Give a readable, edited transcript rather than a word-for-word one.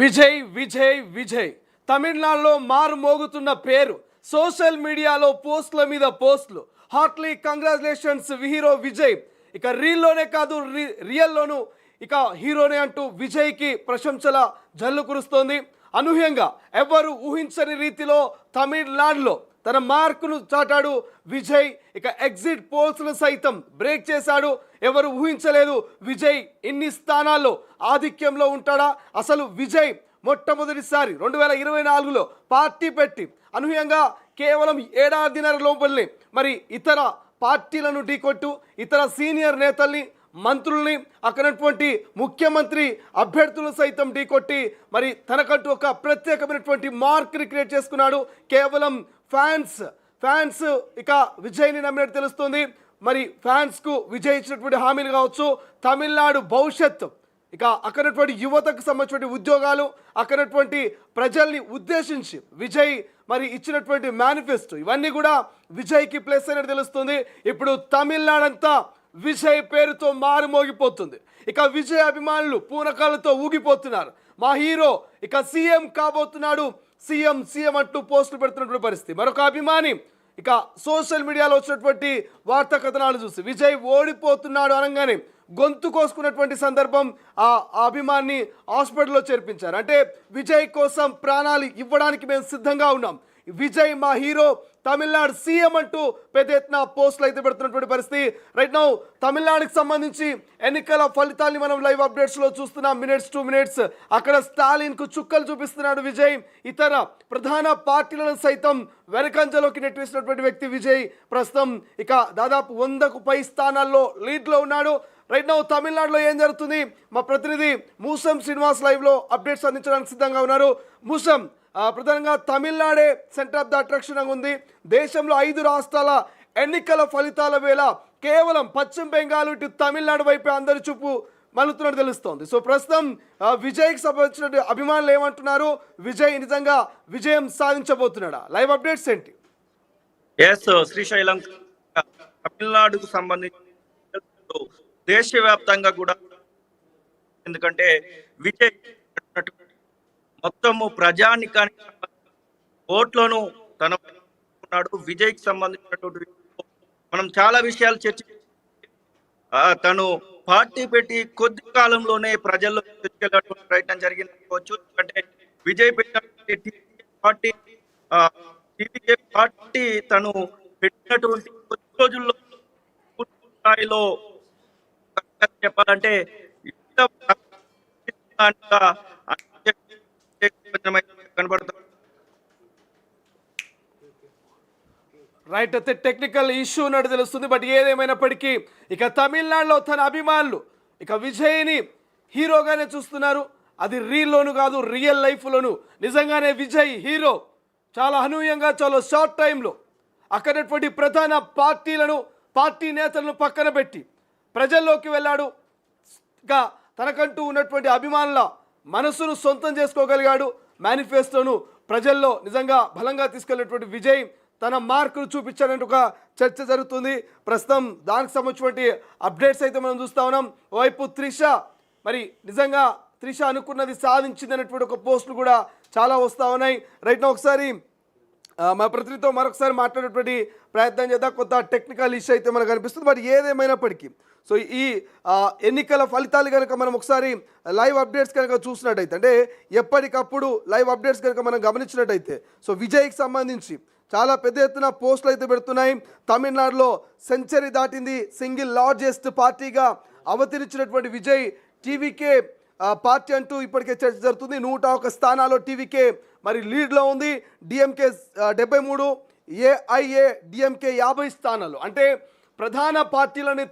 విజయ్ విజయ్ విజయ్ తమిళనాడులో మారు మోగుతున్న పేరు. సోషల్ మీడియాలో పోస్టుల మీద పోస్టులు. Hartley congratulations hero Vijay. ఇక రీల్లోనే కాదు రియల్లోనూ ఇక హీరోనే అంటూ విజయ్కి ప్రశంసల జల్లు కురుస్తోంది. అనూహ్యంగా ఎవరు ఊహించని రీతిలో తమిళనాడులో తన మార్కును చాటాడు విజయ్. ఇక ఎగ్జిట్ పోల్స్ను సైతం బ్రేక్ చేశాడు. ఎవరు ఊహించలేదు విజయ్ ఇన్ని స్థానాల్లో ఆధిక్యంలో ఉంటాడా. అసలు విజయ్ మొట్టమొదటిసారి 2024లో పార్టీ పెట్టి అనూహ్యంగా కేవలం ఏడాదిన్నర లోపలనే మరి ఇతర పార్టీలను ఢీకొట్టు ఇతర సీనియర్ నేతల్ని మంత్రుల్ని అక్కడటువంటి ముఖ్యమంత్రి అభ్యర్థులు సైతం ఢీకొట్టి మరి తనకంటూ ఒక ప్రత్యేకమైనటువంటి మార్క్ని క్రియేట్ చేసుకున్నాడు. కేవలం ఫ్యాన్స్ ఇక విజయ్ని నమ్మినట్టు తెలుస్తుంది. మరి ఫ్యాన్స్కు విజయ్ ఇచ్చినటువంటి హామీలు కావచ్చు, తమిళనాడు భవిష్యత్తు, ఇక అక్కడటువంటి యువతకు సంబంధించిన ఉద్యోగాలు, అక్కడటువంటి ప్రజల్ని ఉద్దేశించి విజయ్ మరి ఇచ్చినటువంటి మేనిఫెస్టో ఇవన్నీ కూడా విజయ్కి ప్లస్ అయినట్టు తెలుస్తుంది. ఇప్పుడు తమిళనాడు అంతా విజయ్ పేరుతో మారుమోగిపోతుంది. ఇక విజయ్ అభిమానులు పూనకాలతో ఊగిపోతున్నారు. మా హీరో ఇక సీఎం కాబోతున్నాడు, సీఎం అంటూ పోస్టులు పెడుతున్నటువంటి పరిస్థితి. మరొక అభిమాని ఇక సోషల్ మీడియాలో వచ్చినటువంటి వార్తా కథనాలు చూసి విజయ్ ఓడిపోతున్నాడు అనగానే గొంతు కోసుకున్నటువంటి సందర్భం. ఆ అభిమాన్ని హాస్పిటల్లో చేర్పించారు. అంటే విజయ్ కోసం ప్రాణాలు ఇవ్వడానికి మేము సిద్ధంగా ఉన్నాం, విజయ్ మా హీరో, తమిళనాడు సీఎం అంటూ పెద్ద ఎత్తున పోస్టులు అయితే పెడుతున్నటువంటి పరిస్థితి. రైట్ నౌ తమిళనాడుకి సంబంధించి ఎన్నికల ఫలితాన్ని మనం లైవ్ అప్డేట్స్లో చూస్తున్నాం. మినిట్స్ టు మినిట్స్ అక్కడ స్టాలిన్కు చుక్కలు చూపిస్తున్నాడు విజయ్. ఇతర ప్రధాన పార్టీలను సైతం వెనకంజలోకి నెట్టివేసినటువంటి వ్యక్తి విజయ్. ప్రస్తుతం ఇక దాదాపు 100కు పై స్థానాల్లో లీడ్లో ఉన్నాడు. రైట్ నౌ తమిళనాడులో ఏం జరుగుతుంది, మా ప్రతినిధి మూసం శ్రీనివాస్ లైవ్లో అప్డేట్స్ అందించడానికి సిద్ధంగా ఉన్నారు. మూసం, ప్రధానంగా తమిళనాడే సెంటర్ ఆఫ్ ద అట్రాక్షన్ ఉంది. దేశంలో 5 రాష్ట్రాల ఎన్నికల ఫలితాల వేళ కేవలం పశ్చిమ బెంగాల్ ఇటు తమిళనాడు వైపే అందరి చూపు మలుతున్నట్టు తెలుస్తోంది. సో ప్రస్తుతం విజయ్కి సంబంధించిన అభిమానులు ఏమంటున్నారు, విజయ్ నిజంగా విజయం సాధించబోతున్నాడా? లైవ్ అప్డేట్స్ ఏంటి? ఎస్ శ్రీశైలం, తమిళనాడుకు సంబంధించి దేశవ్యాప్తంగా కూడా, ఎందుకంటే విజయ్ మొత్తము ప్రజానికానికి ఓట్లను తన విజయ్కి సంబంధించినటువంటి మనం చాలా విషయాలు తను పార్టీ పెట్టి కొద్ది కాలంలోనే ప్రజల్లో తీసుకెళ్ళేటువంటి ప్రయత్నం జరిగింది అనుకోవచ్చు. ఎందుకంటే విజయ్ పెట్టినటువంటి పార్టీ తను పెట్టినటువంటి కొద్ది రోజుల్లో స్థాయిలో చెప్పాలంటే కనబడుతుంది. రైట్, అయితే టెక్నికల్ ఇష్యూ ఉన్నట్టు తెలుస్తుంది. బట్ ఏదేమైనప్పటికీ ఇక తమిళనాడులో తన అభిమానులు ఇక విజయ్ని హీరోగానే చూస్తున్నారు. అది రీల్లోను కాదు, రియల్ లైఫ్లోను నిజంగానే విజయ్ హీరో. చాలా అనూహ్యంగా చాలా షార్ట్ టైంలో అక్కడటువంటి ప్రధాన పార్టీ నేతలను పక్కన పెట్టి ప్రజల్లోకి వెళ్ళాడు. ఇక తనకంటూ ఉన్నటువంటి అభిమానుల మనసును సొంతం చేసుకోగలిగాడు. మేనిఫెస్టోను ప్రజల్లో నిజంగా బలంగా తీసుకెళ్ళినటువంటి విజయ్ తన మార్కును చూపించాలంటే ఒక చర్చ జరుగుతుంది. ప్రస్తుతం దానికి సంబంధించినటువంటి అప్డేట్స్ అయితే మనం చూస్తూ ఉన్నాం. ఓవైపు త్రిష, మరి నిజంగా త్రిష అనుకున్నది సాధించింది అనేటువంటి ఒక పోస్టులు కూడా చాలా వస్తూ ఉన్నాయి. రైట్ నా ఒకసారి మా ప్రతినిధితో మరొకసారి మాట్లాడేటువంటి ప్రయత్నం చేద్దాం. కొత్త టెక్నికల్ ఇష్యూ అయితే మనకు కనిపిస్తుంది. బట్ ఏదేమైనప్పటికీ సో ఈ ఎన్నికల ఫలితాలు కనుక మనం ఒకసారి లైవ్ అప్డేట్స్ కనుక చూసినట్టయితే, అంటే ఎప్పటికప్పుడు లైవ్ అప్డేట్స్ కనుక మనం గమనించినట్టయితే, సో విజయ్కి సంబంధించి చాలా పెద్ద ఎత్తున పోస్టులు అయితే పెడుతున్నాయి. తమిళనాడులో సెంచరీ దాటింది. సింగిల్ లార్జెస్ట్ పార్టీగా అవతరించినటువంటి విజయ్ టీవీకే పార్టీ అంటూ ఇప్పటికే చర్చ జరుగుతుంది. 101 స్థానాల్లో టీవీకే మరి లీడ్లో ఉంది. డిఎంకే 73, ఏఐఏ డిఎంకే 50 స్థానాలు. అంటే ప్రధాన పార్టీలని